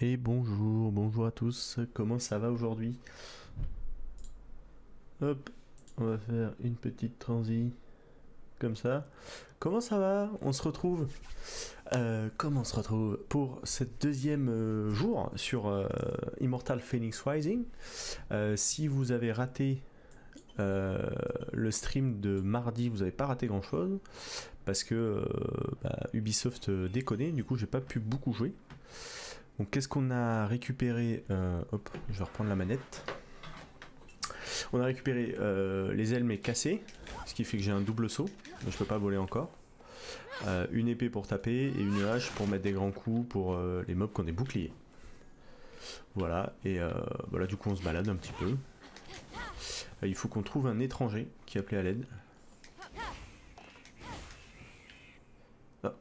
Et bonjour, bonjour à tous, comment ça va aujourd'hui? Hop, on va faire une petite transi, comme ça. Comment ça va? On se retrouve comment on se retrouve pour cette deuxième jour sur Immortal Phoenix Rising. Si vous avez raté le stream de mardi, vous n'avez pas raté grand chose, parce que Ubisoft déconnait, du coup j'ai pas pu beaucoup jouer. Donc qu'est-ce qu'on a récupéré? Hop, je vais reprendre la manette. On a récupéré les ailes mais cassées, ce qui fait que j'ai un double saut, mais je peux pas voler encore. Une épée pour taper et une hache pour mettre des grands coups pour les mobs qui ont des boucliers. Voilà, et voilà, du coup on se balade un petit peu. Il faut qu'on trouve un étranger qui est appelé à l'aide. Ah.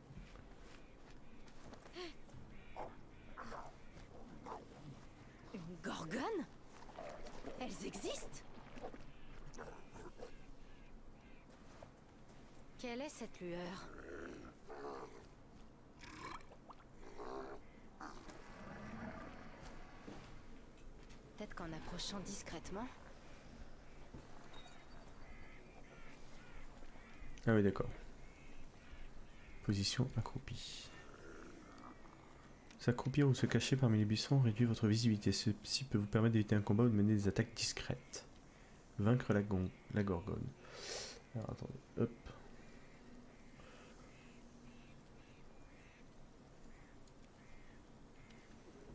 Une gorgone? Elles existent? Quelle est cette lueur? Peut-être qu'en approchant discrètement. Ah oui, d'accord. Position accroupie. S'accroupir ou se cacher parmi les buissons réduit votre visibilité. Ceci peut vous permettre d'éviter un combat ou de mener des attaques discrètes. Vaincre la gorgone. Alors attendez, hop.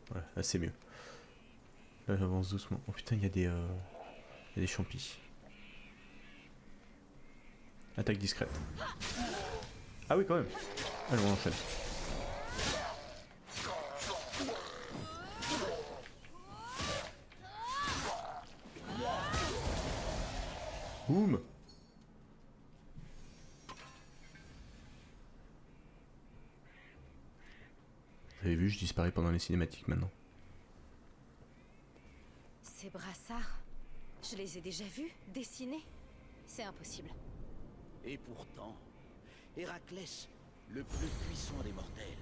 Voilà, là c'est mieux. Là j'avance doucement. Oh putain, il y a des champis. Attaque discrète. Ah oui, quand même. Allez, on enchaîne. Boum. Vous avez vu, je disparais pendant les cinématiques maintenant. Ces brassards, je les ai déjà vus, dessinés. C'est impossible. Et pourtant, Héraclès, le plus puissant des mortels,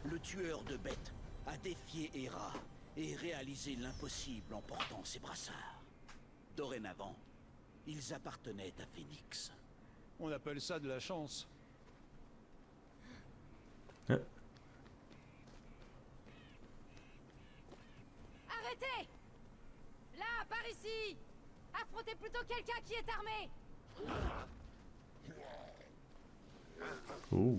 le tueur de bêtes, a défié Héra et réalisé l'impossible en portant ses brassards. Dorénavant, ils appartenaient à Phénix. On appelle ça de la chance. Ah. Arrêtez! Là, par ici! Affrontez plutôt quelqu'un qui est armé! Oh.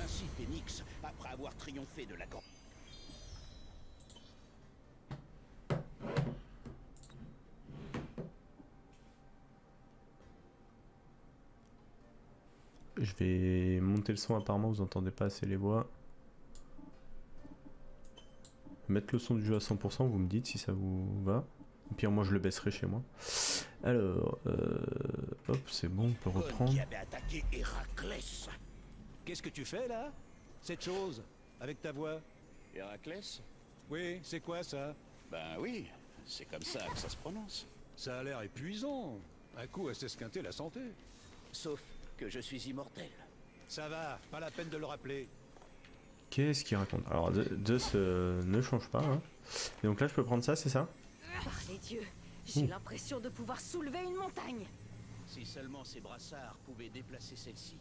Ainsi Phénix, après avoir triomphé de la gorge. Je vais monter le son, apparemment vous entendez pas assez les voix. Mettre le son du jeu à 100%, vous me dites si ça vous va. Au pire moi je le baisserai chez moi. Alors, hop, c'est bon, on peut reprendre. Qui avait attaqué Héraclès. Qu'est-ce que tu fais là? Cette chose, avec ta voix. Héraclès? Oui, c'est quoi ça? Ben oui, c'est comme ça que ça se prononce. Ça a l'air épuisant. Un coup à s'esquinter la santé. Sauf que je suis immortel. Ça va, pas la peine de le rappeler. Qu'est-ce qu'il raconte? Alors, Zeus ne change pas. Hein. Et donc là, je peux prendre ça, c'est ça? Par les dieux, j'ai l'impression de pouvoir soulever une montagne! Si seulement ces brassards pouvaient déplacer celle-ci.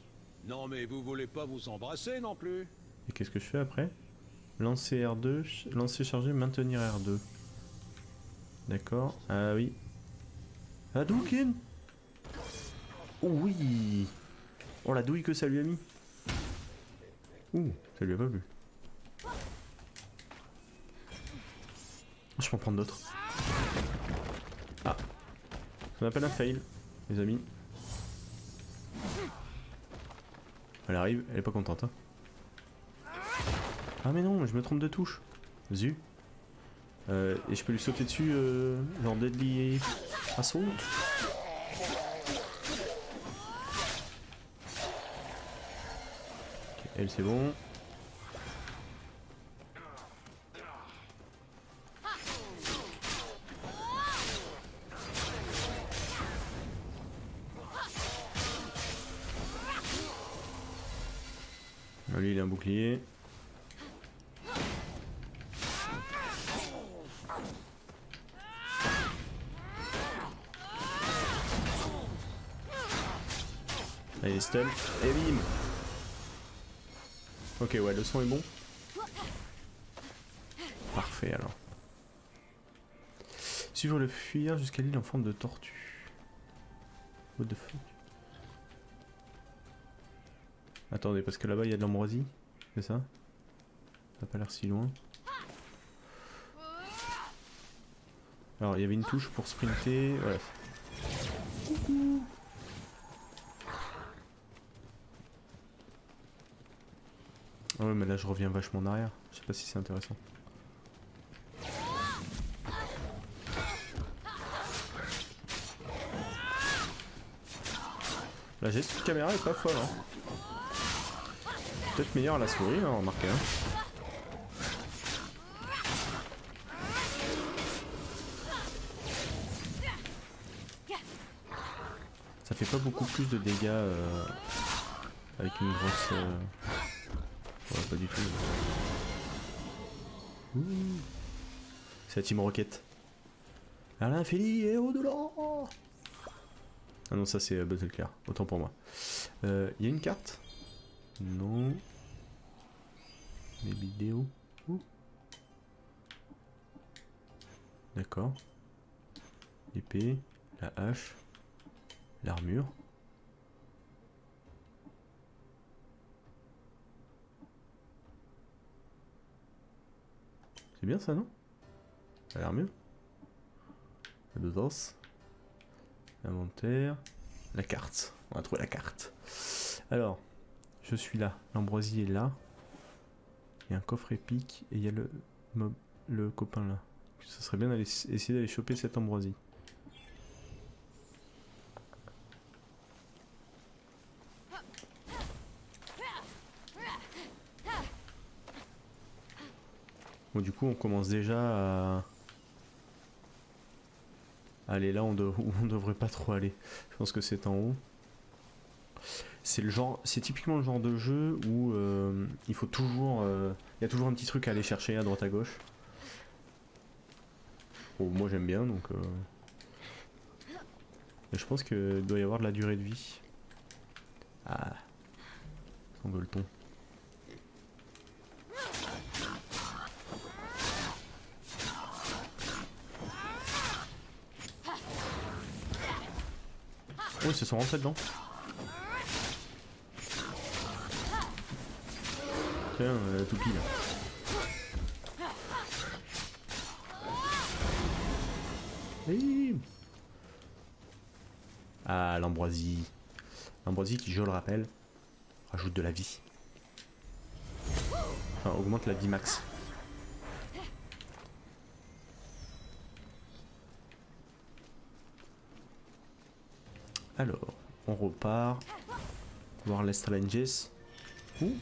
Non mais vous voulez pas vous embrasser non plus? Et qu'est-ce que je fais après? Lancer R2, lancer chargé, maintenir R2. D'accord. Ah oui. Hadouken! Oh oui! Oh la douille que ça lui a mis! Ouh, ça lui a pas plu. Je peux en prendre d'autres. Ah. Ça m'appelle un fail, les amis. Elle arrive, elle est pas contente. Hein. Ah mais non, je me trompe de touche. Zu. Et je peux lui sauter dessus, genre Deadly Assault. Ok, elle c'est bon. Ah, lui il a un bouclier. Allez, stun. Et bim. Ok, ouais, le son est bon. Parfait alors. Suivre le fuir jusqu'à l'île en forme de tortue. What the fuck? Attendez, parce que là-bas il y a de l'ambroisie. C'est ça? Ça n'a pas l'air si loin. Alors il y avait une touche pour sprinter. Voilà. Ah ouais, mais là je reviens vachement en arrière. Je sais pas si c'est intéressant. La gestion de caméra est pas folle, hein. Peut-être meilleure à la souris, hein, remarquez. Hein. Ça fait pas beaucoup plus de dégâts avec une grosse... Ouais, pas du tout. C'est la Team Rocket. À l'infini et au-delà. Ah non, ça c'est Battleclair, autant pour moi. Il y a une carte? Non. Les vidéos. D'accord. L'épée, la hache, l'armure. C'est bien ça, non? Ça a l'air mieux. La besace. L'inventaire. La carte. On va trouver la carte. Alors, je suis là. L'ambroisie est là. Il y a un coffre épique et il y a le copain là. Ça serait bien d'aller essayer d'aller choper cette ambroisie. Bon, du coup, on commence déjà à aller là où on devrait pas trop aller. Je pense que c'est en haut. C'est le genre, c'est typiquement le genre de jeu où il faut toujours, il y a toujours un petit truc à aller chercher à droite à gauche. Bon, moi j'aime bien donc. Mais je pense qu'il doit y avoir de la durée de vie. Ah, semble-t-on. Oh, ils se sont rentrés dedans. Tiens, toupie là. Hey. Ah, l'ambroisie. L'ambroisie qui, je le rappelle, rajoute de la vie. Enfin, augmente la vie max. Alors, on repart. Voir les challenges. Ouh.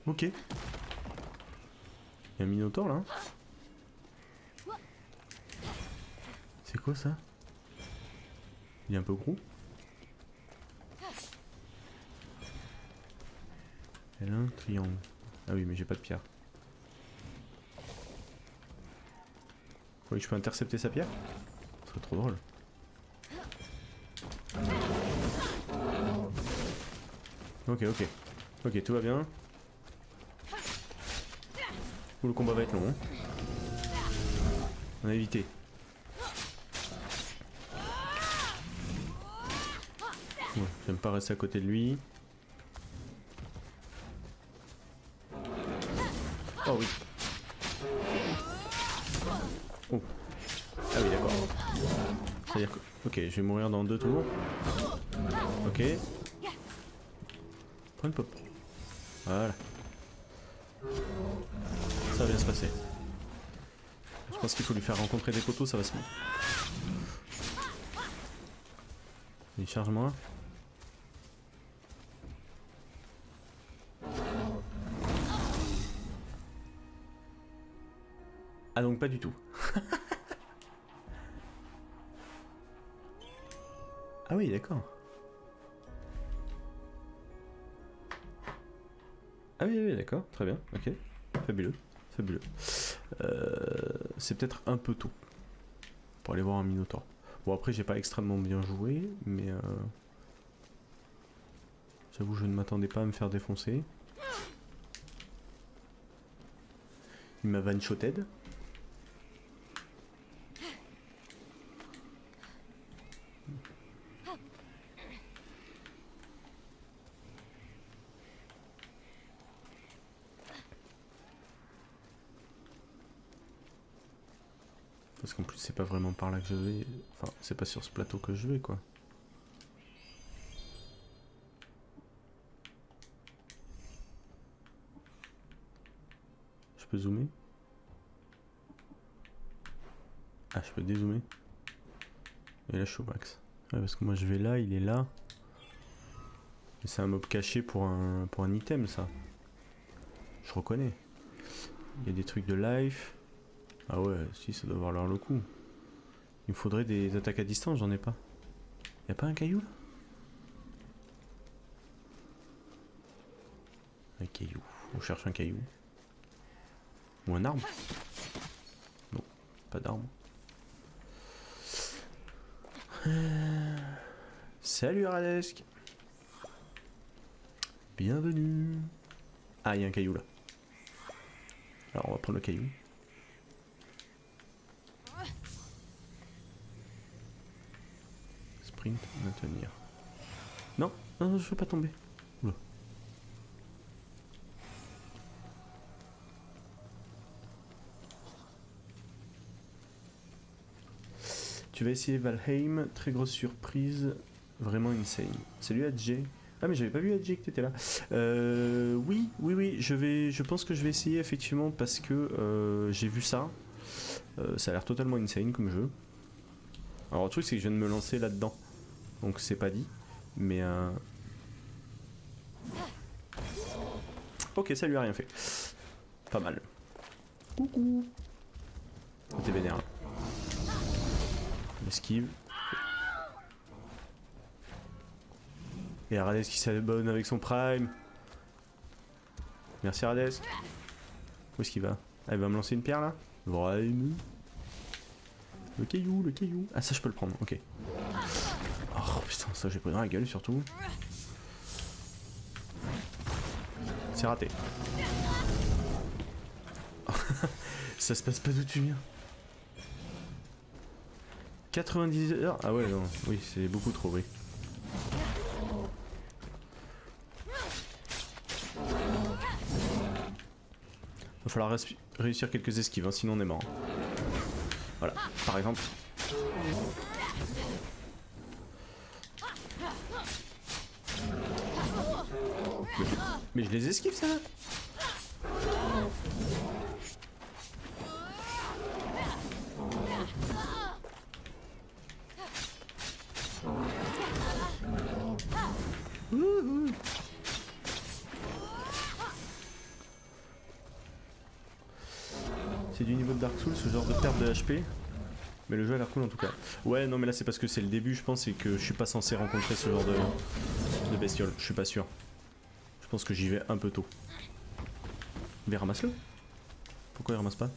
Ok. Il y a un minotaure là. C'est quoi ça? Il est un peu gros. Elle a un triangle. Ah oui, mais j'ai pas de pierre. Oui, je peux intercepter sa pierre? Ce serait trop drôle. Ok, ok. Ok, tout va bien. Ouh, le combat va être long. Hein. On a évité. Ouais, j'aime pas rester à côté de lui. Oh oui. Oh. Ah oui, d'accord. C'est-à-dire que... Ok, je vais mourir dans 2 tours. Ok. Prends une pop. Voilà. Ça va bien se passer. Je pense qu'il faut lui faire rencontrer des poteaux, ça va se mettre. Allez, charge-moi. Ah donc pas du tout. Ah oui, d'accord. Ah oui, oui, d'accord, très bien, ok. Fabuleux, fabuleux. C'est peut-être un peu tôt pour aller voir un Minotaure. Bon, après, j'ai pas extrêmement bien joué, mais j'avoue, je ne m'attendais pas à me faire défoncer. Il m'a one-shoted. Parce qu'en plus, c'est pas vraiment par là que je vais. Enfin, c'est pas sur ce plateau que je vais, quoi. Je peux zoomer? Ah, je peux dézoomer. Et là, je suis au max. Ouais, parce que moi, je vais là, il est là. Et c'est un mob caché pour un item, ça. Je reconnais. Il y a des trucs de life. Ah ouais, si, ça doit valoir le coup. Il me faudrait des attaques à distance, j'en ai pas. Y a pas un caillou là? Un caillou. On cherche un caillou. Ou un arbre? Non, pas d'arbre. Salut Radesk. Bienvenue. Ah, il y a un caillou là. Alors on va prendre le caillou. Sprint, maintenir. Non, non, non, je veux pas tomber. Oula. Tu vas essayer Valheim, très grosse surprise, vraiment insane. Salut Adjé. Ah mais j'avais pas vu Adjé que t'étais là. Oui, oui, oui, je pense que je vais essayer effectivement parce que j'ai vu ça. Ça a l'air totalement insane comme jeu. Alors le truc c'est que je viens de me lancer là-dedans. Donc c'est pas dit. Mais ok, ça lui a rien fait. Pas mal. Coucou. T'es vénère là. Esquive. Et Radesk qui s'abonne avec son prime. Merci Radesk. Où est-ce qu'il va? Ah, il va me lancer une pierre là? Vraiment. Le caillou, le caillou. Ah ça je peux le prendre, ok. Oh putain, ça j'ai pris dans la gueule surtout. C'est raté. Ça se passe pas d'où tu viens. 90 heures? Ah ouais non, oui c'est beaucoup trop, oui. Va falloir réussir quelques esquives, hein, sinon on est mort. Voilà, par exemple. Mais je les esquive ça là. C'est du niveau de Dark Souls, ce genre de perte de HP. Mais le jeu a l'air cool en tout cas. Ouais, non, mais là c'est parce que c'est le début, je pense, et que je suis pas censé rencontrer ce genre de bestiole. Je suis pas sûr. Je pense que j'y vais un peu tôt. Mais ramasse-le. Pourquoi il ramasse pas?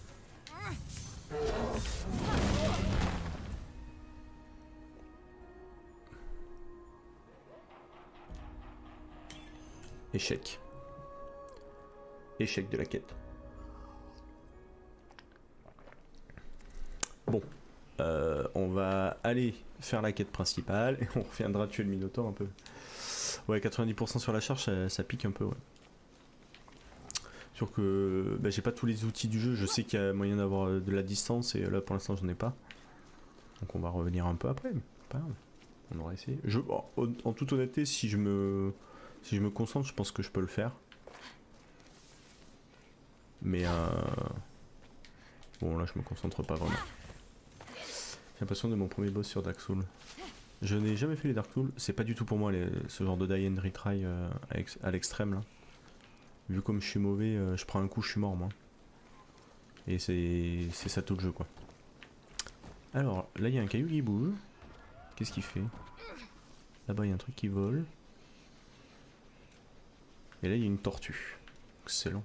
Échec. Échec de la quête. Bon. On va aller faire la quête principale et on reviendra tuer le Minotaure un peu. Ouais, 90% sur la charge, ça pique un peu, ouais. Sûr que bah, j'ai pas tous les outils du jeu, je sais qu'il y a moyen d'avoir de la distance et là pour l'instant j'en ai pas. Donc on va revenir un peu après, mais pas grave. On aura essayé. En toute honnêteté, si je me concentre, je pense que je peux le faire. Mais bon là je me concentre pas vraiment. J'ai l'impression de mon premier boss sur Dark Souls. Je n'ai jamais fait les Dark Souls, c'est pas du tout pour moi ce genre de die and retry à l'extrême là. Vu comme je suis mauvais, je prends un coup, je suis mort moi. Et c'est ça tout le jeu quoi. Alors là il y a un caillou qui bouge. Qu'est-ce qu'il fait? Là-bas il y a un truc qui vole. Et là il y a une tortue. Excellent.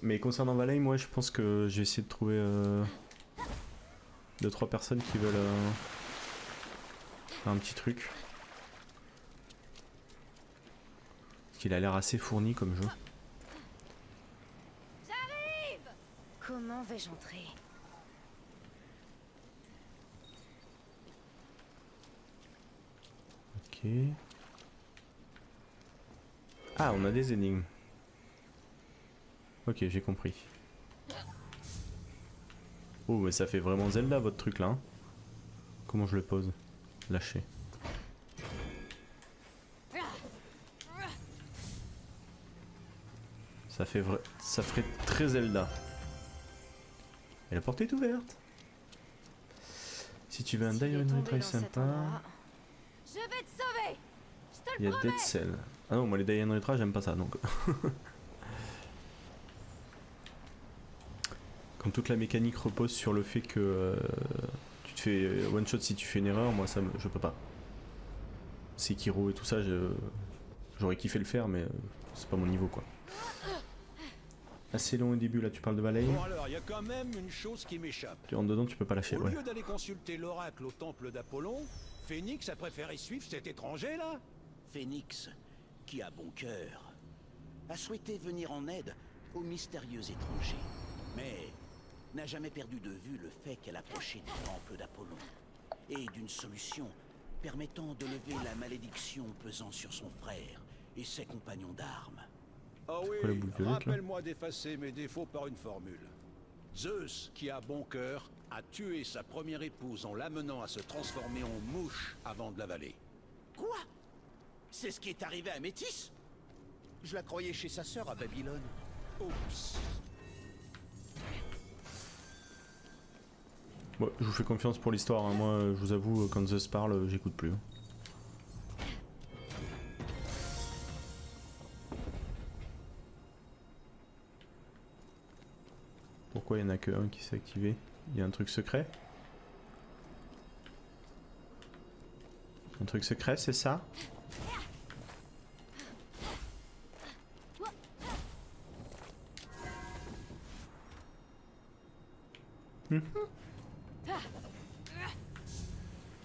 Mais concernant Valheim, moi je pense que j'ai essayé de trouver 2-3 personnes qui veulent faire un petit truc. Parce qu'il a l'air assez fourni comme jeu. J'arrive. Comment vais-je entrer? Ok. Ah, on a des énigmes. Ok, j'ai compris. Oh, mais ça fait vraiment Zelda votre truc là. Hein. Comment je le pose? Lâcher. Ça fait vrai. Ça ferait très Zelda. Et la porte est ouverte. Si tu veux un S'il est Diamond tombé Retry dans cet sympa. endroit, Je vais te sauver. Je te Il y le a promets. Dead Cell. Ah non, moi les Diamond Retry j'aime pas ça donc. Quand toute la mécanique repose sur le fait que tu te fais one shot si tu fais une erreur, moi ça je peux pas. Sekiro et tout ça, j'aurais kiffé le faire mais c'est pas mon niveau quoi. Assez long au début là, tu parles de Valheim. Bon alors, il y a quand même une chose qui m'échappe. Tu rentres dedans, tu peux pas lâcher. Au Ouais. lieu d'aller consulter l'oracle au temple d'Apollon, Phénix a préféré suivre cet étranger là. Phénix, qui a bon cœur, a souhaité venir en aide au mystérieux étranger, mais n'a jamais perdu de vue le fait qu'elle approchait du temple d'Apollon et d'une solution permettant de lever la malédiction pesant sur son frère et ses compagnons d'armes. Ah oui, Quoi, la boule violette, là rappelle-moi d'effacer mes défauts par une formule. Zeus, qui a bon cœur, a tué sa première épouse en l'amenant à se transformer en mouche avant de l'avaler. Quoi? C'est ce qui est arrivé à Métis? Je la croyais chez sa sœur à Babylone. Oups. Bon, je vous fais confiance pour l'histoire. Hein. Moi, je vous avoue, quand Zeus parle, j'écoute plus. Hein. Pourquoi il n'y en a que un qui s'est activé? Il y a un truc secret? Un truc secret, c'est ça?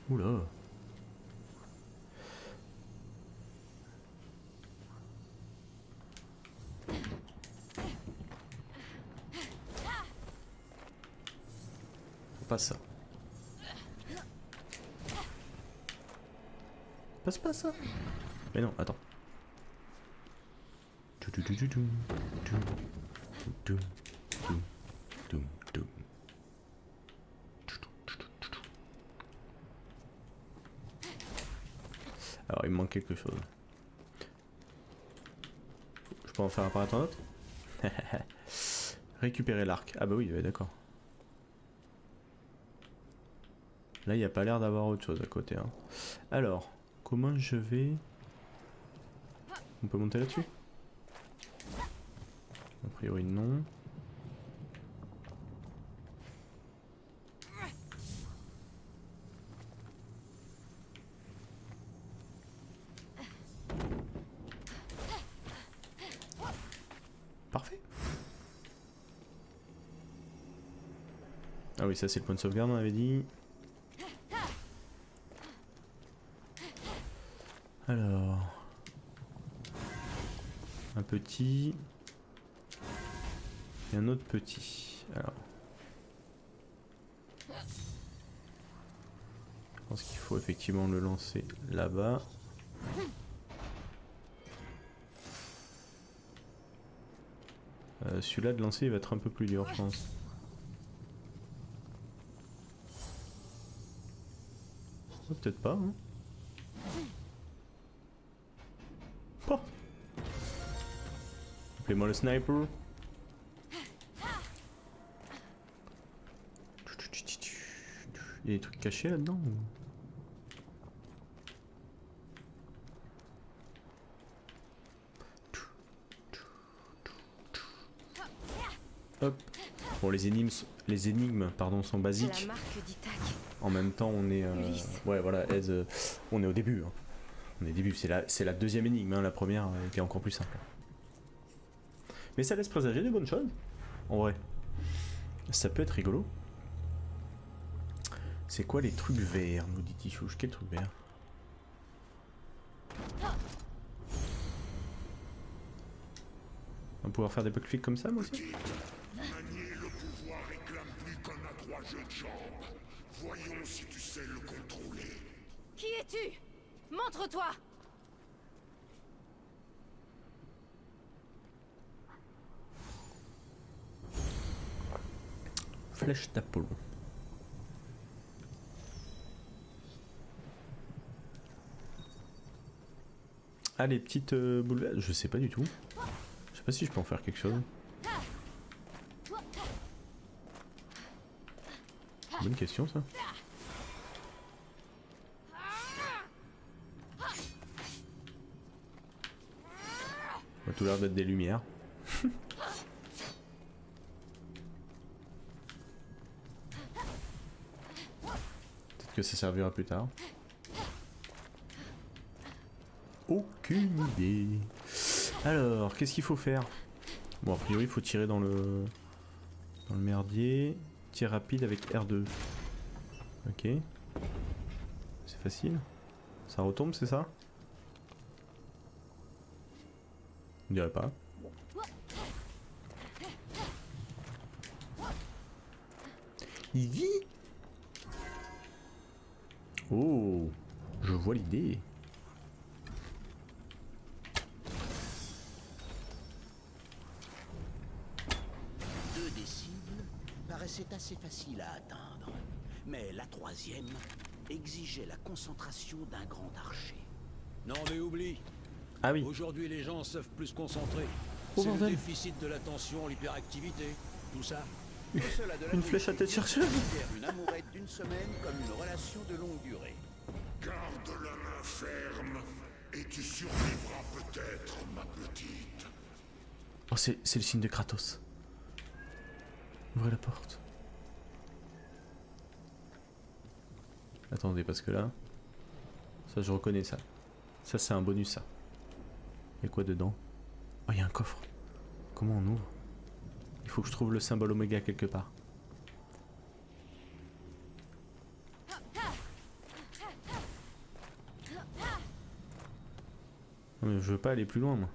Oula. Pas ça. Passe pas ça. Mais non, attends. Alors il me manque quelque chose. Je peux en faire apparaître un autre? Récupérer l'arc. Ah bah oui, d'accord. Là il n'y a pas l'air d'avoir autre chose à côté. Hein. Alors, comment je vais... On peut monter là-dessus? A priori non. Parfait. Ah oui, ça c'est le point de sauvegarde, on avait dit. Alors... Un petit... Et un autre petit. Alors... Je pense qu'il faut effectivement le lancer là-bas. Celui-là de lancer il va être un peu plus dur je pense. Oh, peut-être pas hein. Oh. Appelez-moi le sniper. Il y a des trucs cachés là-dedans ou... Hop. Bon, les énigmes pardon, sont la basiques. marque d'Ithaque. En même temps, on est... Ulysse. Ouais, voilà, on est au début. Hein. On est début, c'est la deuxième énigme, hein, la première était encore plus simple. Mais ça laisse présager des bonnes choses, en vrai. Ça peut être rigolo. C'est quoi les trucs verts, nous dit Tichouche? Quel truc vert? On va pouvoir faire des backflips comme ça, moi aussi? Manier le pouvoir réclame plus qu'on a 3 jeux de jambes. Voyons si tu sais le contrôler. Qui es-tu? Montre-toi! Flèche d'Apollon. Ah, les petites boules, je sais pas du tout. Je sais pas si je peux en faire quelque chose. Bonne question ça. Ça a tout l'air d'être des lumières. Peut-être que ça servira plus tard. Aucune idée. Alors, qu'est-ce qu'il faut faire? Bon, a priori, il faut tirer dans le merdier. Tir rapide avec R2. Ok. C'est facile. Ça retombe, c'est ça? On dirait pas. Il vit? Oh, je vois l'idée. Deux des cibles paraissaient assez faciles à atteindre, mais la troisième exigeait la concentration d'un grand archer. Non mais oublie, Ah oui. aujourd'hui les gens savent plus se concentrer. Oh, C'est le bordel. déficit de l'attention, l'hyperactivité, tout ça. Tout cela de la Une flèche à tête chercheuse. considère une amourette d'une semaine comme une relation de longue durée. Garde la main ferme et tu survivras peut-être, ma petite. Oh, c'est le signe de Kratos. Ouvrez la porte. Attendez, parce que là... Ça, je reconnais ça. Ça, c'est un bonus, ça. Il y a quoi dedans? Oh, il y a un coffre. Comment on ouvre? Il faut que je trouve le symbole oméga quelque part. Non, mais je veux pas aller plus loin, moi.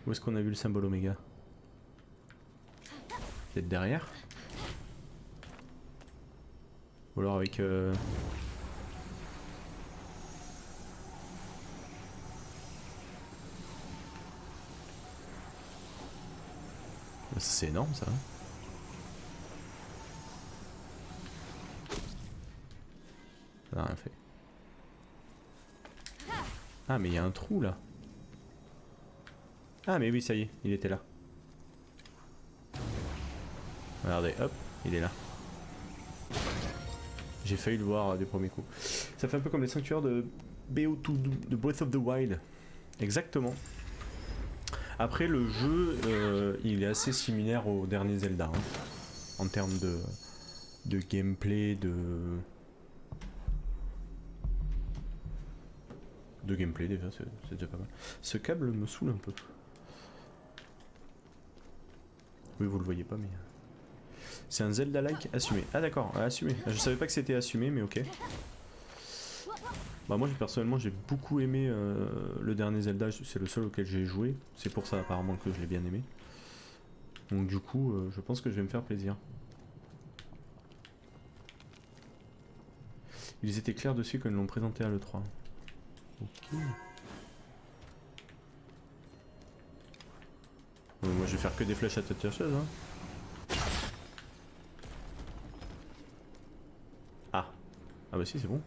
Où est-ce qu'on a vu le symbole oméga? Peut-être derrière? Ou alors avec... C'est énorme ça. Ça n'a rien fait. Ah mais il y a un trou là. Ah mais oui ça y est, il était là. Regardez, hop, il est là. J'ai failli le voir du premier coup. Ça fait un peu comme les sanctuaires de BO2, de Breath of the Wild. Exactement. Après le jeu, il est assez similaire au dernier Zelda. Hein, en termes de gameplay, de gameplay déjà, c'est déjà pas mal. Ce câble me saoule un peu. Oui, vous le voyez pas, mais... C'est un Zelda-like assumé. Ah d'accord, assumé. Je savais pas que c'était assumé, mais ok. Bah moi personnellement j'ai beaucoup aimé le dernier Zelda, c'est le seul auquel j'ai joué. C'est pour ça apparemment que je l'ai bien aimé. Donc du coup je pense que je vais me faire plaisir. Ils étaient clairs dessus quand ils l'ont présenté à l'E3. Ok. Moi je vais faire que des flèches à tête chercheuse hein. Ah bah si c'est bon.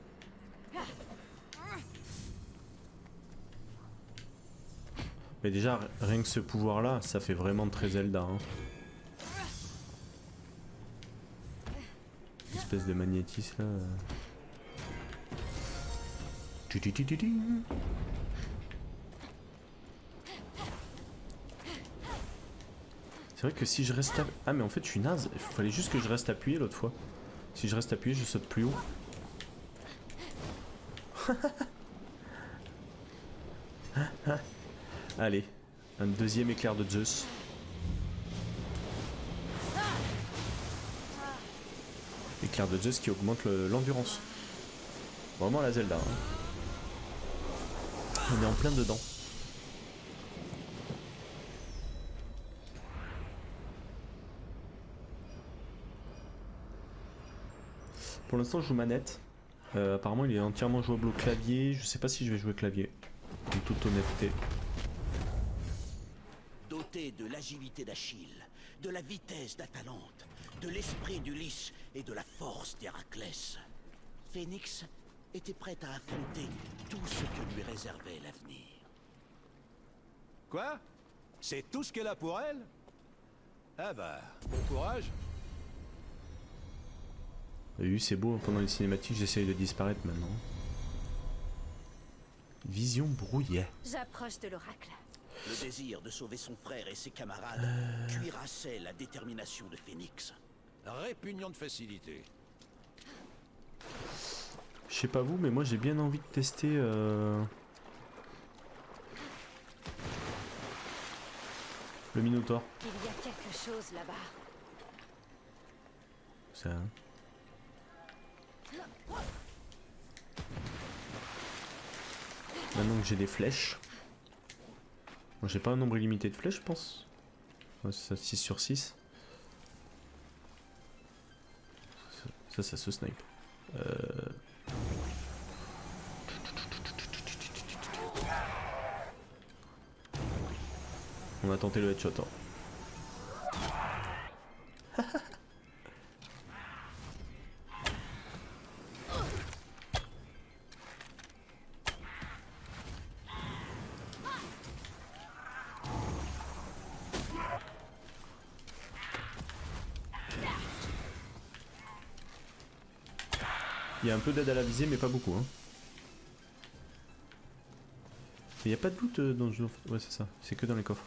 Mais déjà rien que ce pouvoir là ça fait vraiment très Zelda hein. Espèce de magnétisme là. C'est vrai que si je reste à... Ah mais en fait je suis naze, il fallait juste que je reste appuyé l'autre fois. Si je reste appuyé je saute plus haut. Allez, un deuxième éclair de Zeus. Éclair de Zeus qui augmente l'endurance. Vraiment la Zelda. Hein. On est en plein dedans. Pour l'instant je joue manette. Apparemment il est entièrement jouable au clavier. Je sais pas si je vais jouer clavier. En toute honnêteté. Doté de l'agilité d'Achille, de la vitesse d'Atalante, de l'esprit d'Ulysse et de la force d'Héraclès, Phénix était prête à affronter tout ce que lui réservait l'avenir. Quoi? C'est tout ce qu'elle a pour elle? Ah bah, bon courage. Oui, c'est beau, pendant les cinématiques j'essaye de disparaître maintenant. Vision brouillée. J'approche de l'oracle. Le désir de sauver son frère et ses camarades cuirassait la détermination de Phénix. Répugnant de facilité. Je sais pas vous, mais moi j'ai bien envie de tester le Minotaur. Il y a quelque chose là-bas. Ça. Hein. Maintenant que j'ai des flèches. Moi j'ai pas un nombre illimité de flèches je pense. Ouais, c'est ça, 6 sur 6. Ça se snipe. On a tenté le headshot. Hein. Il y a un peu d'aide à la visée mais pas beaucoup. Hein. Il n'y a pas de loot dans le jeu. Ouais c'est ça, c'est que dans les coffres.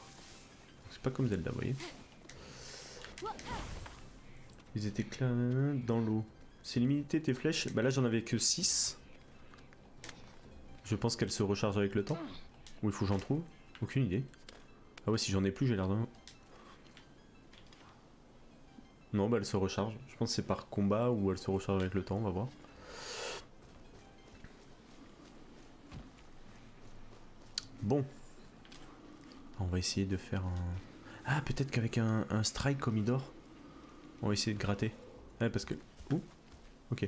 C'est pas comme Zelda, vous voyez. Ils étaient clairs dans l'eau. C'est limité tes flèches. Bah là j'en avais que 6. Je pense qu'elles se rechargent avec le temps. Ou il faut que j'en trouve. Aucune idée. Ah ouais si j'en ai plus j'ai l'air d'un... Non bah elles se rechargent. Je pense que c'est par combat ou elles se rechargent avec le temps, on va voir. Bon. On va essayer de faire un... Ah peut-être qu'avec un strike comme il dort. On va essayer de gratter. Ouais parce que... Ouh. Ok.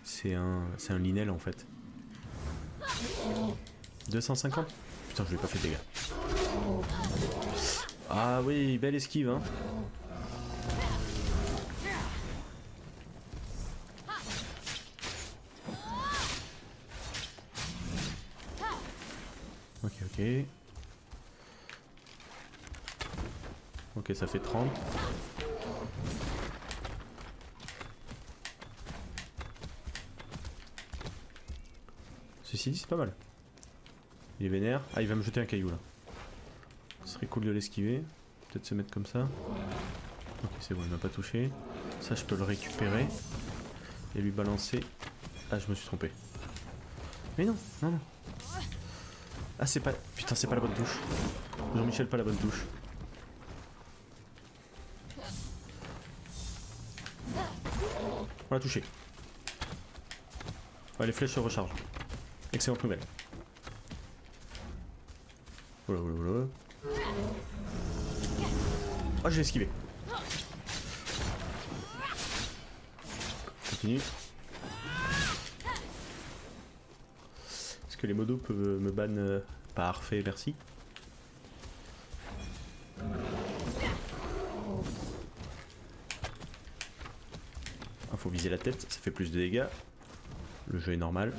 C'est un Linel en fait. 250. Putain je lui ai pas fait de dégâts. Ah oui, belle esquive hein. Ok. Ok, ça fait 30. Ceci dit, c'est pas mal. Il est vénère. Ah, il va me jeter un caillou là. Ce serait cool de l'esquiver. Peut-être se mettre comme ça. Ok, c'est bon, il m'a pas touché. Ça, je peux le récupérer. Et lui balancer. Ah, je me suis trompé. Mais non, non, non. Ah, c'est pas... Putain, c'est pas la bonne touche. Jean-Michel, pas la bonne touche. On l'a touché. Ouais, les flèches se rechargent. Excellente nouvelle. Oula, oula, oula. Oh, j'ai esquivé. Continue. Est-ce que les modos peuvent me ban parfait, merci. Ah, faut viser la tête, ça fait plus de dégâts. Le jeu est normal.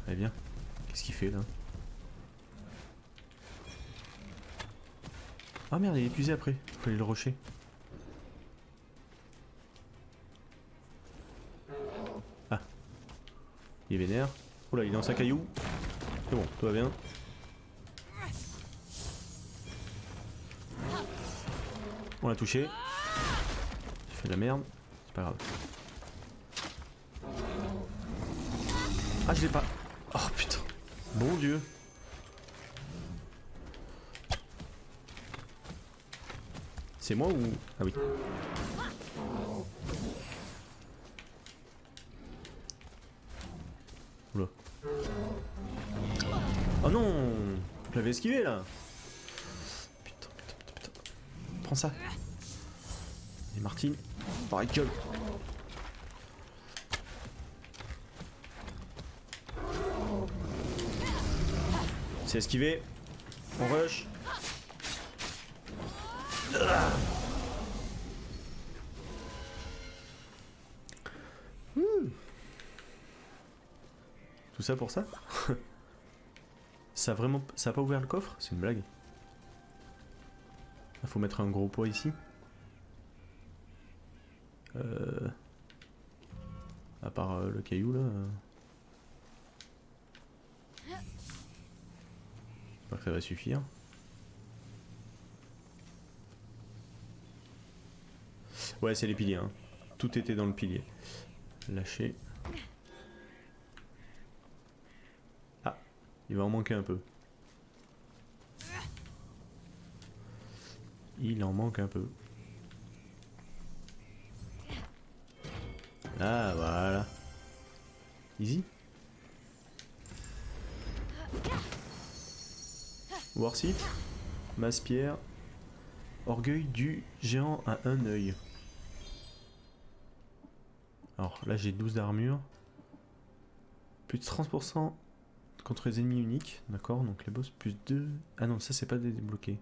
Allez bien. Qu'est-ce qu'il fait là? Ah merde, il est épuisé après. Faut aller le rusher. Ah. Il est vénère. Oh là, il est dans sa caillou. C'est bon, tout va bien. On l'a touché. J'ai fait de la merde. C'est pas grave. Ah, je l'ai pas. Oh putain. Bon Dieu. C'est moi ou... Ah oui. Oula. Oh non. Je l'avais esquivé là. Putain, putain, putain, putain. Prends ça. Et Martine. Pareil gueule. C'est esquivé. On rush. Tout ça pour ça. Ça a vraiment... Ça a pas ouvert le coffre? C'est une blague. Il faut mettre un gros poids ici. À part le caillou là. J'espère que ça va suffire. Ouais, c'est les piliers. Hein. Tout était dans le pilier. Lâcher. Ah, il va en manquer un peu. Il en manque un peu. Ah, voilà. Easy. Warseat. Masse-pierre. Orgueil du géant à un œil. Alors là j'ai 12 d'armure. Plus de 30% contre les ennemis uniques. D'accord, donc les boss plus 2. Ah non, ça c'est pas débloqué.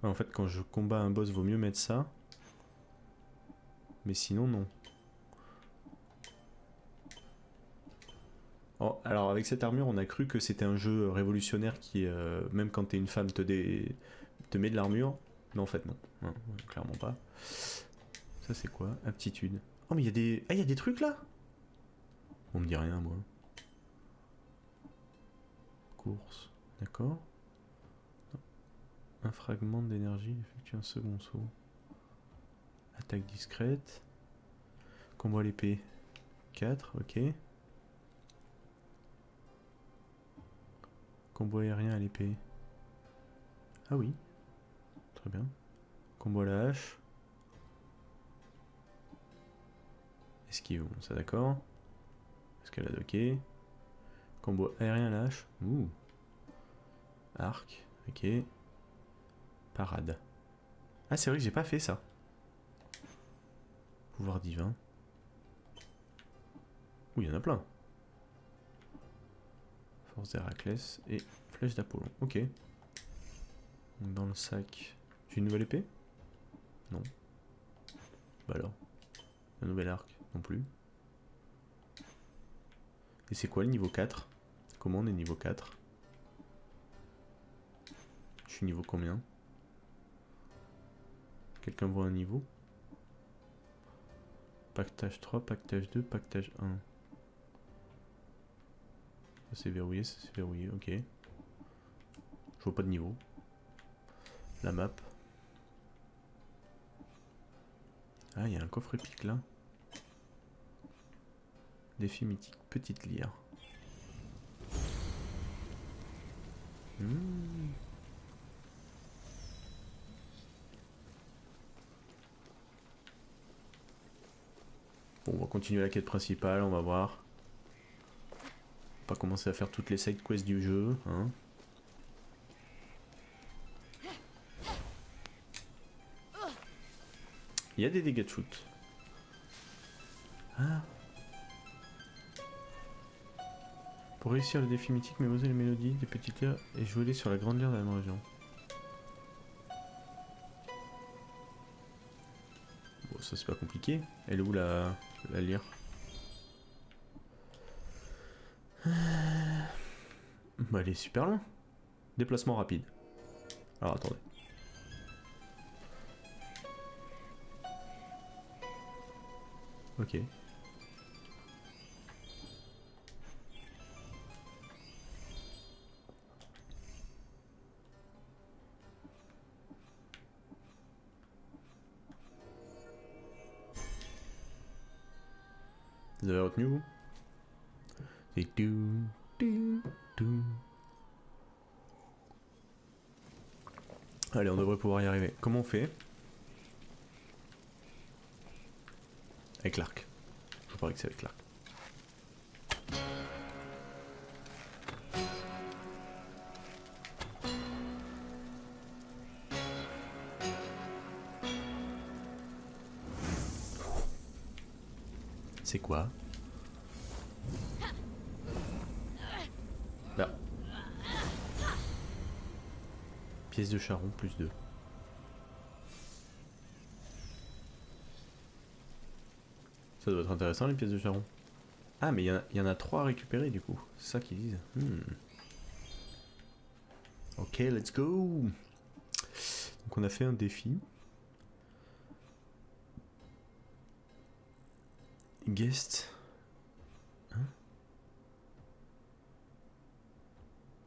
Ouais, en fait quand je combats un boss vaut mieux mettre ça. Mais sinon non. Oh, alors avec cette armure on a cru que c'était un jeu révolutionnaire qui même quand t'es une femme te met de l'armure. Mais en fait non, hein, clairement pas. Ça c'est quoi? Aptitude. Oh mais il y a des... Ah il y a des trucs là. On me dit rien moi. Course, d'accord. Un fragment d'énergie, effectue un second saut. Attaque discrète. Combo à l'épée. 4, ok. Combo aérien à l'épée. Ah oui. Très bien. Combo à la hache. Esquive, bon ça d'accord. Escalade, ok. Combo aérien à la hache. Ouh. Arc, ok. Parade. Ah c'est vrai que j'ai pas fait ça. Pouvoir divin. Ouh, il y en a plein. Force d'Héraclès et flèche d'Apollon. Ok. Donc dans le sac, j'ai une nouvelle épée? Non. Bah alors. Un nouvel arc? Non plus. Et c'est quoi le niveau 4? Comment on est niveau 4? Je suis niveau combien? Quelqu'un voit un niveau? Pactage 3, pactage 2, pactage 1. Ça c'est verrouillé, ok. Je vois pas de niveau. La map. Ah, il y a un coffre épique là. Défi mythique, petite lyre. Bon, on va continuer la quête principale, on va voir. On va pas commencer à faire toutes les side quests du jeu, hein. Il y a des dégâts de shoot. Ah. Pour réussir le défi mythique, mémoriser les mélodies des petites lyres et jouer sur la grande lyre de la même région. Bon, ça c'est pas compliqué. Elle est où la lyre? Bah elle est super loin. Déplacement rapide. Alors attendez. Ok. avez retenu vous? C'est tout, tout, tout. Allez, on devrait pouvoir y arriver. Comment on fait? Avec l'arc. Je parie que c'est avec l'arc. C'est quoi? Là. Pièce de charron plus 2. Ça doit être intéressant les pièces de charron. Ah mais il y en a 3 à récupérer du coup. C'est ça qu'ils disent. Ok, let's go. Donc on a fait un défi. Guest. Hein?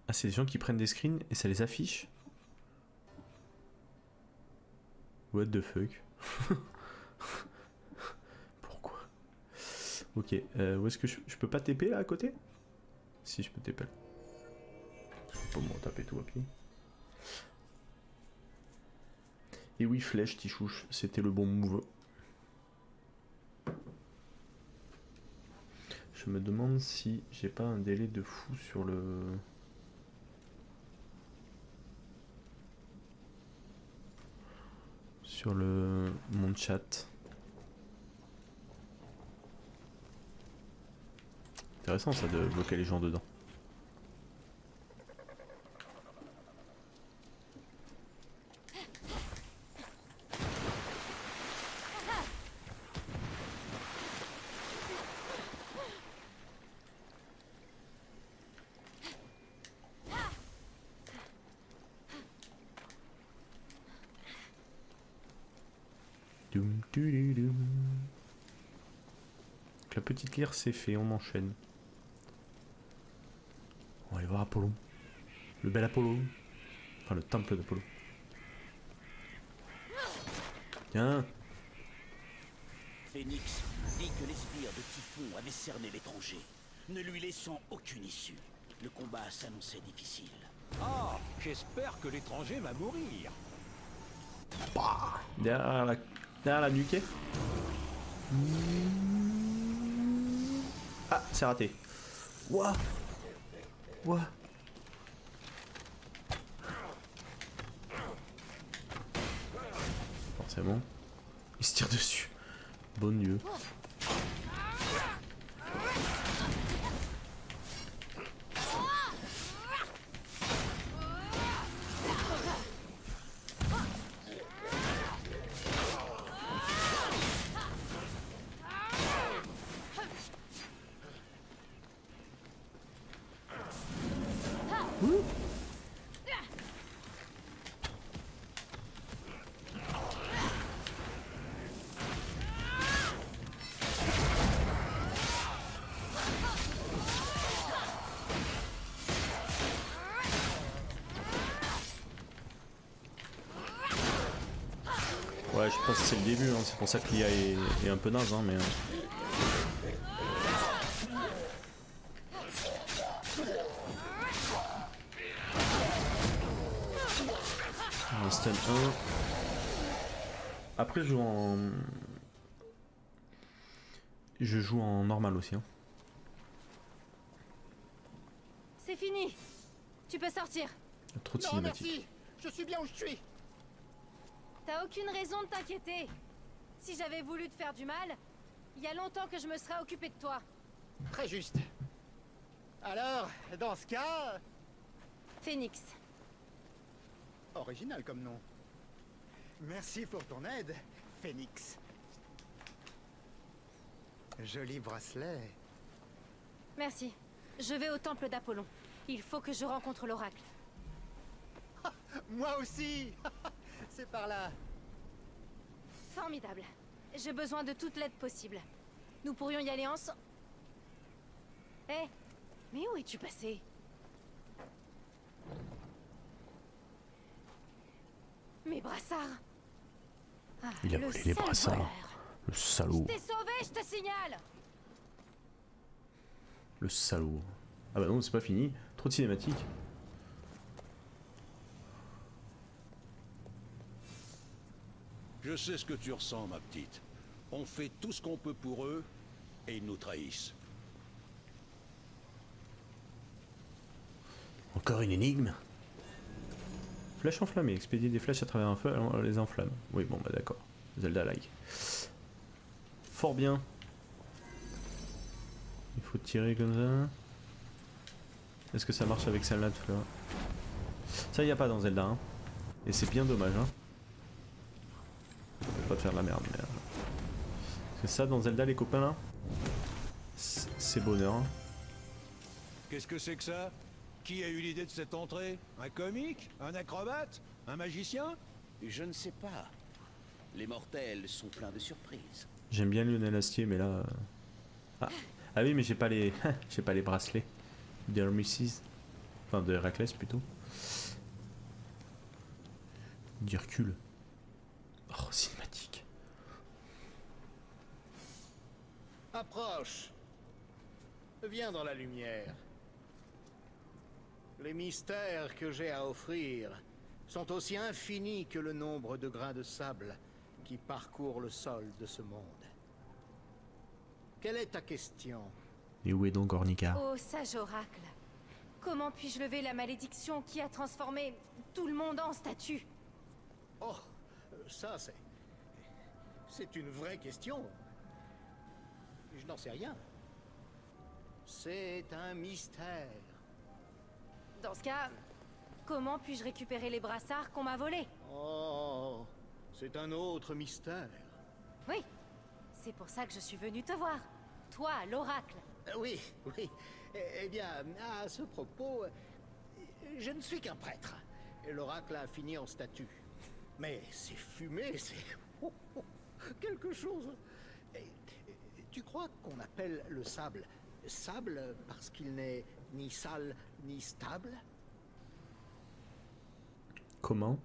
Ah, c'est des gens qui prennent des screens et ça les affiche? What the fuck? Pourquoi? Ok, où est-ce que je peux pas TP là à côté? Si je peux TP là. Je peux pas me taper tout à pied. Et oui, flèche, tichouche, c'était le bon move. Je me demande si j'ai pas un délai de fou sur le... mon chat. Intéressant ça de bloquer les gens dedans. Donc la petite lyre c'est fait, on enchaîne. On va aller voir Apollon. Le bel Apollo. Enfin le temple d'Apollo. Tiens. Phénix dit que les sbires de Typhon avaient cerné l'étranger, ne lui laissant aucune issue. Le combat s'annonçait difficile. Ah, j'espère que l'étranger va mourir. Bah, derrière la nuquée. Ah, c'est raté. Ouah. Ouah. Forcément. Il se tire dessus. Bon Dieu. Ouais, je pense que c'est le début, hein. C'est pour ça que l'IA est un peu naze, hein, mais... Un stun 1. Après, je joue en normal aussi, hein. C'est fini. Tu peux sortir. Trop de Non, cinématiques. merci. Je suis bien où je suis. T'as aucune raison de t'inquiéter. Si j'avais voulu te faire du mal, il y a longtemps que je me serais occupé de toi. Très juste. Alors, dans ce cas... Phénix. Original comme nom. Merci pour ton aide, Phénix. Joli bracelet. Merci. Je vais au temple d'Apollon. Il faut que je rencontre l'oracle. Moi aussi. C'est par là. Formidable. J'ai besoin de toute l'aide possible. Nous pourrions y aller ensemble. Hé, mais où es-tu passé? Mes brassards. Ah, Il a le volé les sale brassards. voleur. Le salaud. Je t'ai sauvé, je te signale. Le salaud. Ah bah non, c'est pas fini. Trop de cinématiques. Je sais ce que tu ressens, ma petite. On fait tout ce qu'on peut pour eux, et ils nous trahissent. Encore une énigme. Flèche enflammée. Expédier des flèches à travers un feu, alors les enflamme. Oui, bon bah d'accord. Zelda like. Fort bien. Il faut tirer comme ça. Est-ce que ça marche avec celle-là tout là? Ça y a pas dans Zelda, hein. Et c'est bien dommage, hein. Je vais pas te faire de la merde, mais... C'est ça dans Zelda, les copains, là? C'est bonheur, hein. Qu'est-ce que c'est que ça? Qui a eu l'idée de cette entrée? Un comique? Un acrobate? Un magicien? Je ne sais pas. Les mortels sont pleins de surprises. J'aime bien Lionel Astier, mais là... Ah oui, mais j'ai pas les... j'ai pas les bracelets. d'Hermesses. Enfin, de Héraclès, plutôt. D'Hercule. Oh, cinématique. Approche. Viens dans la lumière. Les mystères que j'ai à offrir sont aussi infinis que le nombre de grains de sable qui parcourent le sol de ce monde. Quelle est ta question? Et où est donc Ornica? Oh, sage oracle. Comment puis-je lever la malédiction qui a transformé tout le monde en statue? Oh, ça c'est... C'est une vraie question. Je n'en sais rien. C'est un mystère. Dans ce cas, comment puis-je récupérer les brassards qu'on m'a volés? Oh, c'est un autre mystère. Oui, c'est pour ça que je suis venu te voir. Toi, l'oracle. Oui, oui. Eh bien, à ce propos, je ne suis qu'un prêtre. L'oracle a fini en statue. Mais ces fumées, c'est... quelque chose. Et tu crois qu'on appelle le sable sable parce qu'il n'est ni sale ni stable? Comment?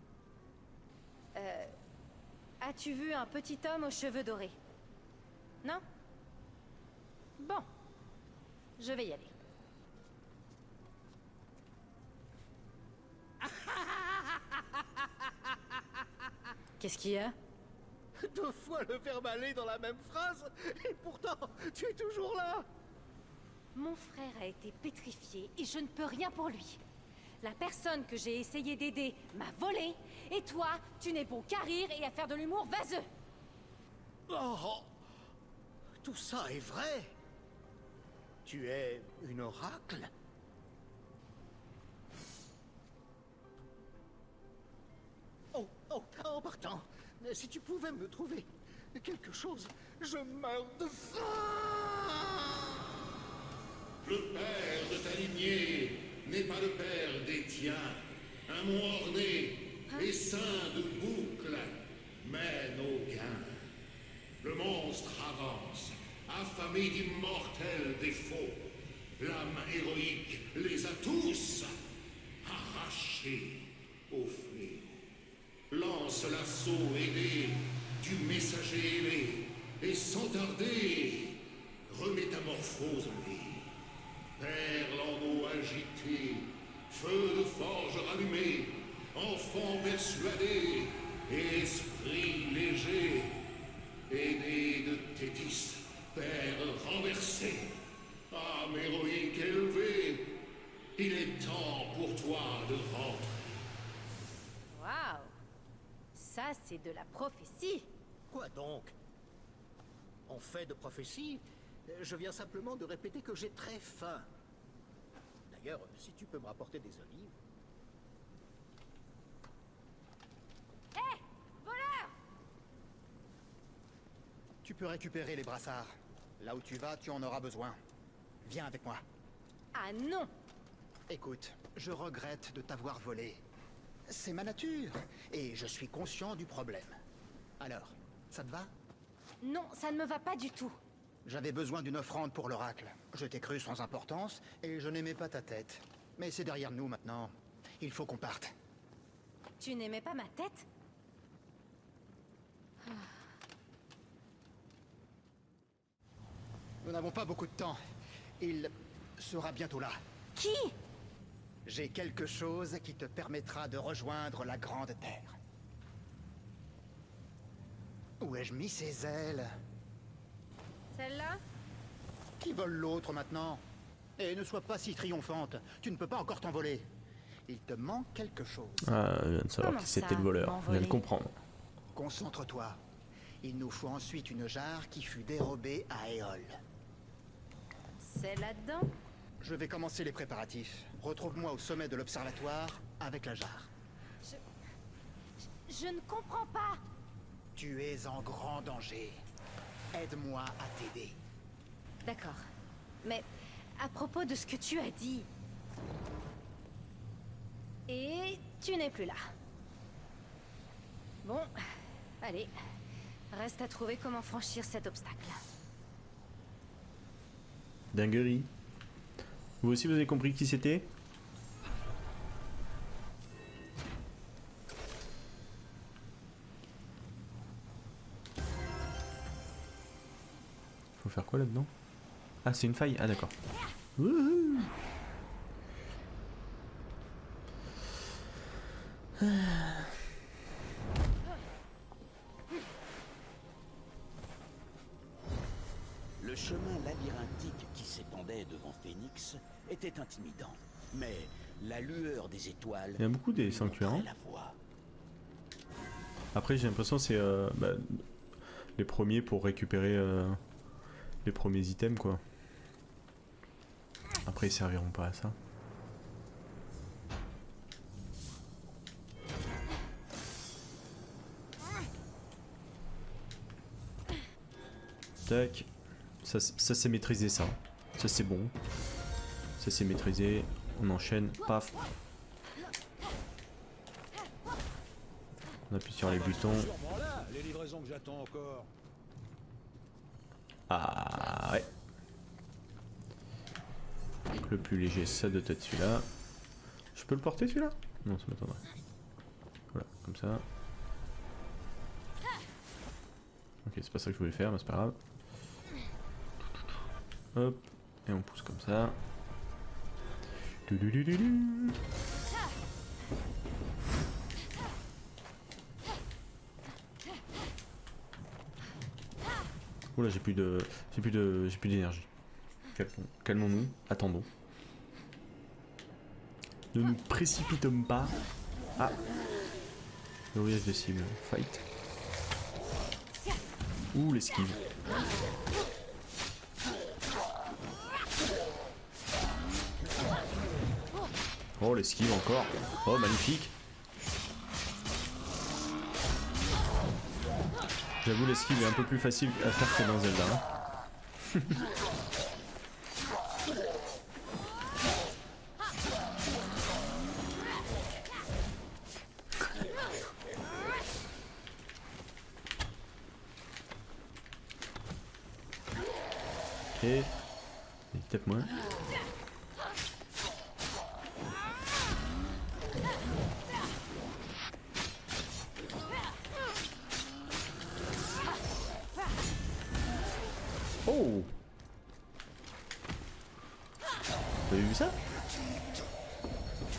As-tu vu un petit homme aux cheveux dorés? Non? Bon. Je vais y aller. Qu'est-ce qu'il y a? 2 fois le verbe aller dans la même phrase, et pourtant, tu es toujours là. Mon frère a été pétrifié et je ne peux rien pour lui. La personne que j'ai essayé d'aider m'a volé, et toi, tu n'es bon qu'à rire et à faire de l'humour vaseux. Oh, tout ça est vrai. Tu es une oracle? En partant, si tu pouvais me trouver quelque chose, je meurs de faim. Le père de ta lignée n'est pas le père des tiens. Un mot orné et ceint de boucles mène au gain. Le monstre avance, affamé d'immortels défauts. L'âme héroïque les a tous arrachés au fléau. Lance l'assaut aidé du messager aimé, et sans tarder, remétamorphose-les. Perle en eau agitée, feu de forge rallumé, enfant persuadé, esprit léger, aîné de Tétis, père renversé, âme héroïque élevée, il est temps pour toi de rentrer. Waouh! Ça, c'est de la prophétie. Quoi donc? En fait de prophétie, je viens simplement de répéter que j'ai très faim. D'ailleurs, si tu peux me rapporter des olives... Hé! Voleur! Tu peux récupérer les brassards. Là où tu vas, tu en auras besoin. Viens avec moi. Ah non! Écoute, je regrette de t'avoir volé. C'est ma nature, et je suis conscient du problème. Alors, ça te va? Non, ça ne me va pas du tout. J'avais besoin d'une offrande pour l'oracle. Je t'ai cru sans importance, et je n'aimais pas ta tête. Mais c'est derrière nous maintenant. Il faut qu'on parte. Tu n'aimais pas ma tête? Nous n'avons pas beaucoup de temps. Il sera bientôt là. Qui? J'ai quelque chose qui te permettra de rejoindre la Grande Terre. Où ai-je mis ses ailes? Celle-là? Qui vole l'autre maintenant? Et ne sois pas si triomphante, tu ne peux pas encore t'envoler. Il te manque quelque chose. Ah, je viens de savoir Comment qui c'était ça, le voleur. Je viens de m'envoler? comprendre. Concentre-toi. Il nous faut ensuite une jarre qui fut dérobée à Éole. C'est là-dedans? Je vais commencer les préparatifs. Retrouve-moi au sommet de l'observatoire avec la jarre. Je ne comprends pas. Tu es en grand danger. Aide-moi à t'aider. D'accord. Mais à propos de ce que tu as dit... Et tu n'es plus là. Bon, allez. Reste à trouver comment franchir cet obstacle. Dinguerie. Vous aussi, vous avez compris qui c'était? Faut faire quoi là-dedans? Ah, c'est une faille. Ah, d'accord. Wouhou. Le chemin labyrinthique qui s'étendait devant Phénix était intimidant. Mais la lueur des étoiles... Il y a beaucoup des lui sanctuaires. montrait la voie. Après, j'ai l'impression que c'est les premiers pour récupérer les premiers items, quoi. Après, ils serviront pas à ça. Tac. Ça c'est maîtrisé, ça. Ça c'est bon. Ça c'est maîtrisé. On enchaîne. Paf. On appuie sur les boutons. Sûrement là, les livraisons que j'attends encore. Ah ouais. Donc, le plus léger, ça doit être celui-là. Je peux le porter celui-là? Non, ça m'attendrait. Voilà, comme ça. Ok, c'est pas ça que je voulais faire, mais c'est pas grave. Hop, et on pousse comme ça. Doudoudoudoudou. Oula, j'ai plus d'énergie. Calmons-nous, attendons. Ne nous précipitons pas. Ah. Verrouillage de cible. Fight. Ouh, l'esquive. Oh, l'esquive encore. Oh, magnifique. J'avoue, l'esquive est un peu plus facile à faire que dans Zelda. Hein. Ok. Tape-moi. Oh! Vous avez vu ça? Tu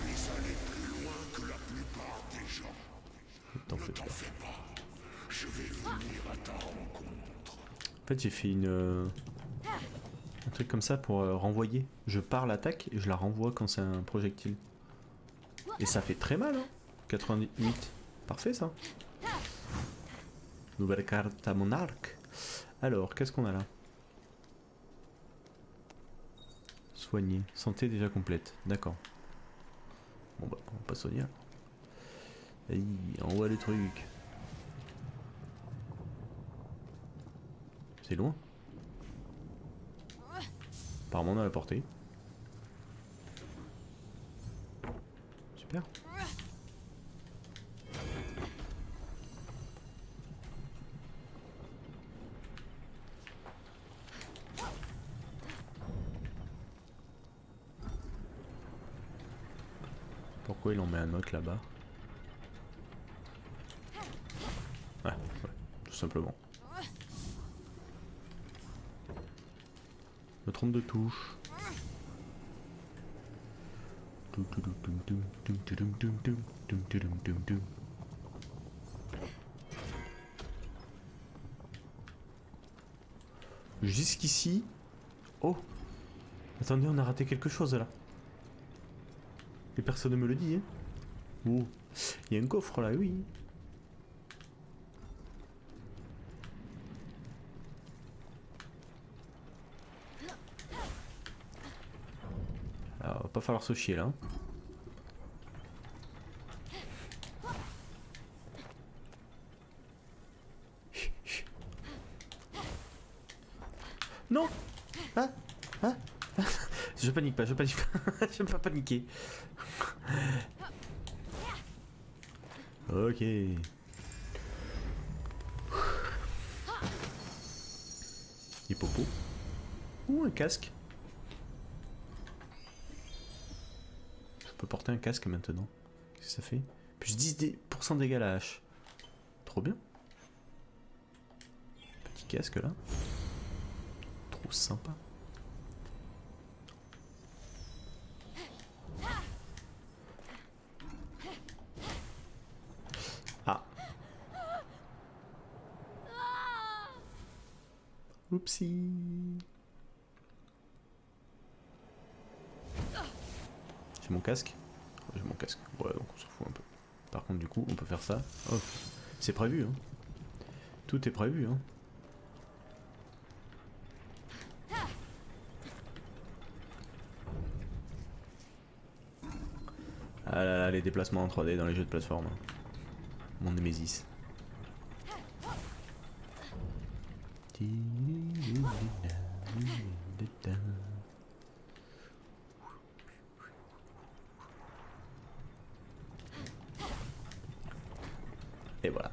es allé plus loin que la plupart des gens. T'en fais pas. Fais pas. Je vais venir à ta rencontre. En fait, j'ai fait un truc comme ça pour renvoyer. Je pars l'attaque et je la renvoie quand c'est un projectile. Et ça fait très mal, hein. 88. Parfait, ça. Nouvelle carte à mon arc. Alors, qu'est-ce qu'on a là? Soigner. Santé déjà complète. D'accord. Bon bah, on va pas soigner. Aïe, envoie le truc. C'est loin. Apparemment on a la portée. Super. Pourquoi il en met un autre là-bas? Ouais, tout simplement. Le 32 touches. Jusqu'ici. Oh. Attendez, on a raté quelque chose là. Et personne ne me le dit, hein. Oh. Il y a un coffre là, oui. Alors, va pas falloir se chier là. Hein. Non. Ah. Ah. Je panique pas, je panique pas. J'aime pas paniquer. Ok. Hippopo. Ou un casque. Je peux porter un casque maintenant. Qu'est-ce que ça fait? Plus 10% dégâts à la hache. Trop bien. Petit casque là. Trop sympa. Ah. Oupsie. J'ai mon casque. J'ai mon casque. Ouais, donc on s'en fout un peu. Par contre, du coup, on peut faire ça. Oh. C'est prévu, hein. Tout est prévu, hein. Ah là là, les déplacements en 3D dans les jeux de plateforme. Mon némésis. Et voilà.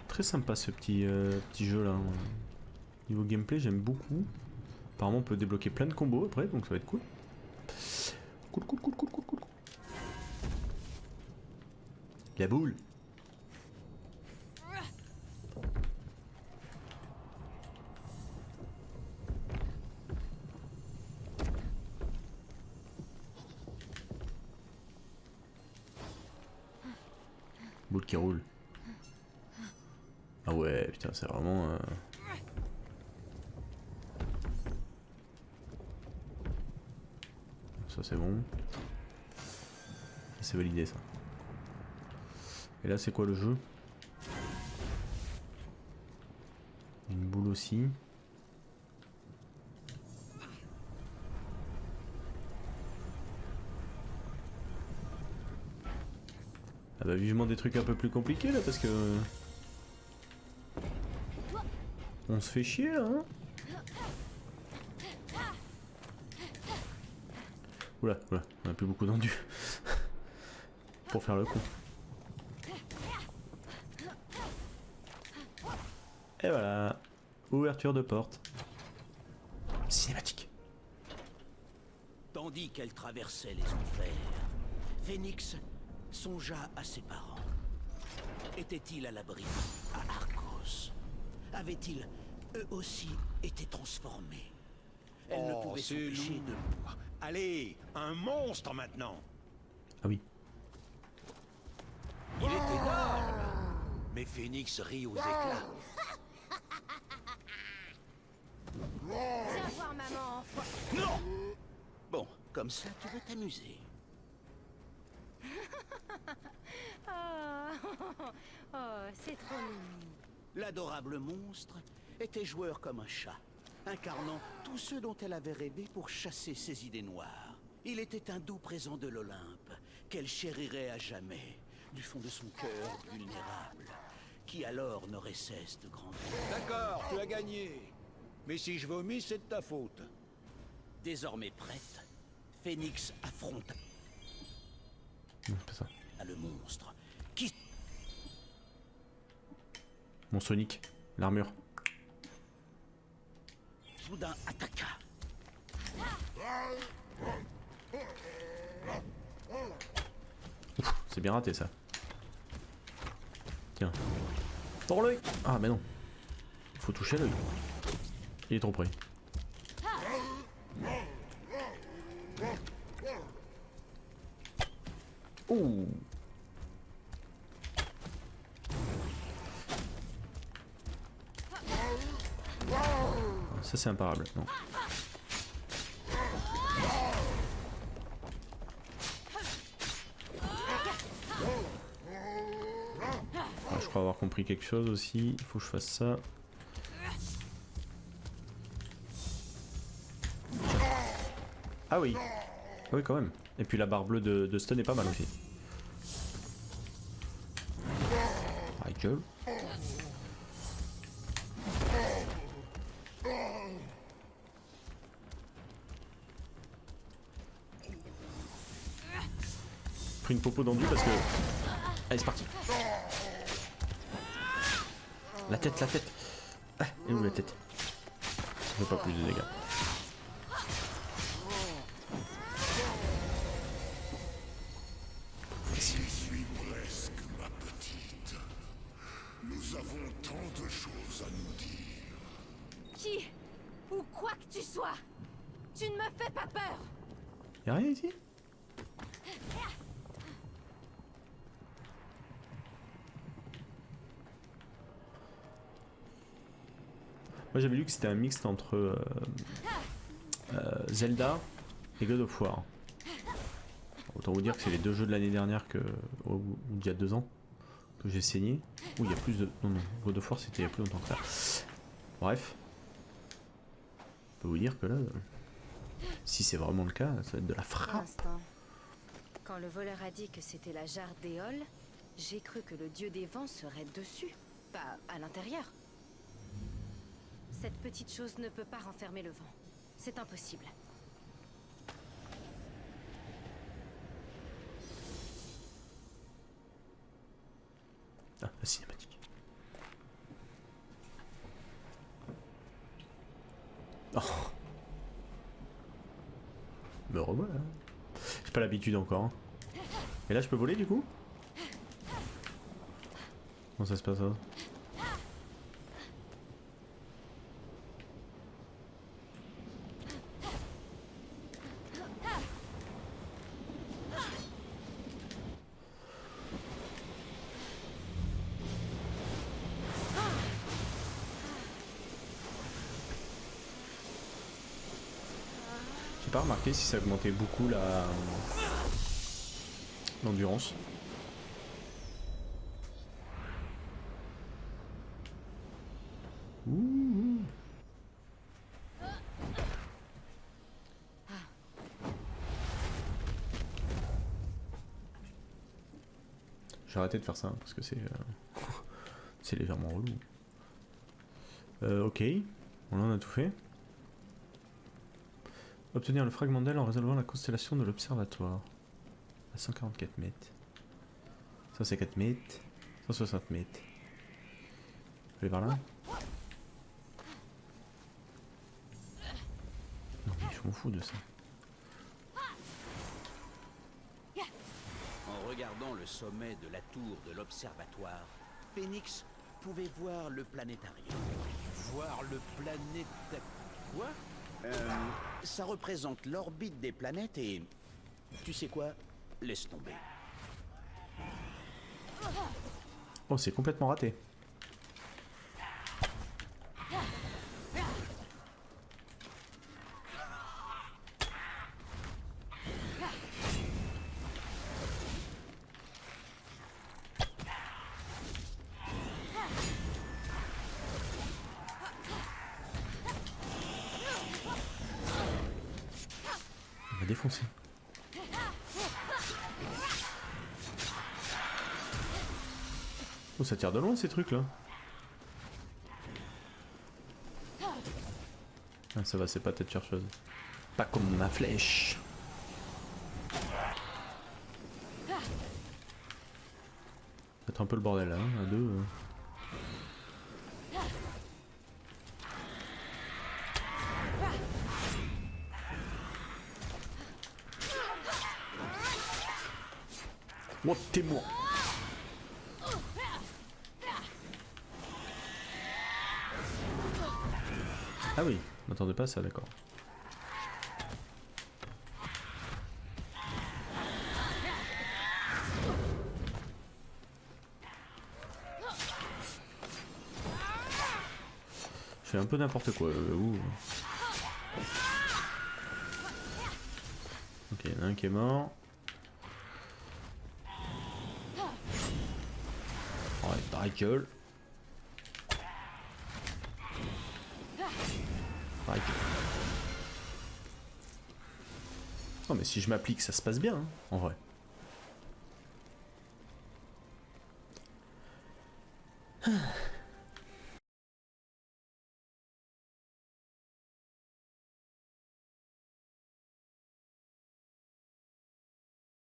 Très sympa ce petit jeu là. Niveau gameplay, j'aime beaucoup. Apparemment, on peut débloquer plein de combos après, donc ça va être cool. Cool. La boule. Boule qui roule. Ah ouais, putain, c'est vraiment... Ça c'est bon. C'est validé ça. Et là c'est quoi le jeu? Une boule aussi. Ah bah vivement des trucs un peu plus compliqués là parce que... On se fait chier là, hein. Oula, on a plus beaucoup d'endu pour faire le coup. Et voilà, ouverture de porte. Cinématique. Tandis qu'elle traversait les enfers, Phénix songea à ses parents. Étaient-ils à l'abri à Argos? Avaient-ils, eux aussi, été transformés? Elle ne pouvait s'empêcher de... Allez, un monstre maintenant. Ah oui. Il est énorme! Mais Phénix rit aux éclats. Viens voir maman, enfoiré. Non! Bon, comme ça, tu veux t'amuser. Oh, c'est trop mignon. L'adorable monstre était joueur comme un chat, incarnant tous ceux dont elle avait rêvé pour chasser ses idées noires. Il était un doux présent de l'Olympe, qu'elle chérirait à jamais, du fond de son cœur vulnérable, qui alors n'aurait cesse de grandir. D'accord, tu as gagné. Mais si je vomis, c'est de ta faute. Désormais prête, Phénix affronta C'est ça. le monstre, qui... Mon Sonic, l'armure. soudain attaqua. C'est bien raté ça. Tiens, Dans l'œil. Ah mais non. Faut toucher l'œil. Il est trop près. Ouh. Ça c'est imparable, non. Ah, je crois avoir compris quelque chose aussi, il faut que je fasse ça. Ah oui. Ah oui quand même. Et puis la barre bleue de stun est pas mal aussi. Ah gueule. Pris une popo dans le parce que... Allez c'est parti. La tête, la tête. Ah, et où la tête? Je veux pas plus de dégâts. J'y suis presque, ma petite. Nous avons tant de choses à nous dire. Qui ou quoi que tu sois, tu ne me fais pas peur. Y'a rien ici? Moi j'avais lu que c'était un mixte entre Zelda et God of War. Autant vous dire que c'est les deux jeux de l'année dernière ou d'il y a 2 ans que j'ai saigné. Ou il y a plus de... Non, God of War c'était il y a plus longtemps que ça. Bref. Je peux vous dire que là, si c'est vraiment le cas, ça va être de la Pour frappe. l'instant, quand le voleur a dit que c'était la jarre d'Éole, j'ai cru que le dieu des vents serait dessus, pas à l'intérieur. Cette petite chose ne peut pas renfermer le vent. C'est impossible. Ah, la cinématique. Oh. Me revoilà. J'ai pas l'habitude encore. Hein. Et là je peux voler du coup? Comment ça se passe ça? J'ai pas remarqué si ça augmentait beaucoup l'endurance. Ouh. J'ai arrêté de faire ça parce que c'est c'est légèrement relou. Ok, on en a tout fait. Obtenir le fragment d'aile en résolvant la constellation de l'observatoire. À 144 mètres. 150 mètres. 160 mètres. Aller par là? Non mais je m'en fous de ça. En regardant le sommet de la tour de l'observatoire, Phoenix pouvait voir le planétarium. Voir le planète... Quoi? Ça représente l'orbite des planètes et... Tu sais quoi? Laisse tomber. Oh, c'est complètement raté. On va défoncer. Oh, ça tire de loin ces trucs là. Ah, ça va, c'est pas tête chercheuse. Pas comme ma flèche. C'est un peu le bordel là, hein, à deux. Oh, t'es mort. Ah oui, je m'attendais pas à ça, d'accord. Je fais un peu n'importe quoi. Ouh. Ok, il y en a un qui est mort. Ouais, Dracul. Non mais si je m'applique, ça se passe bien, hein, en vrai.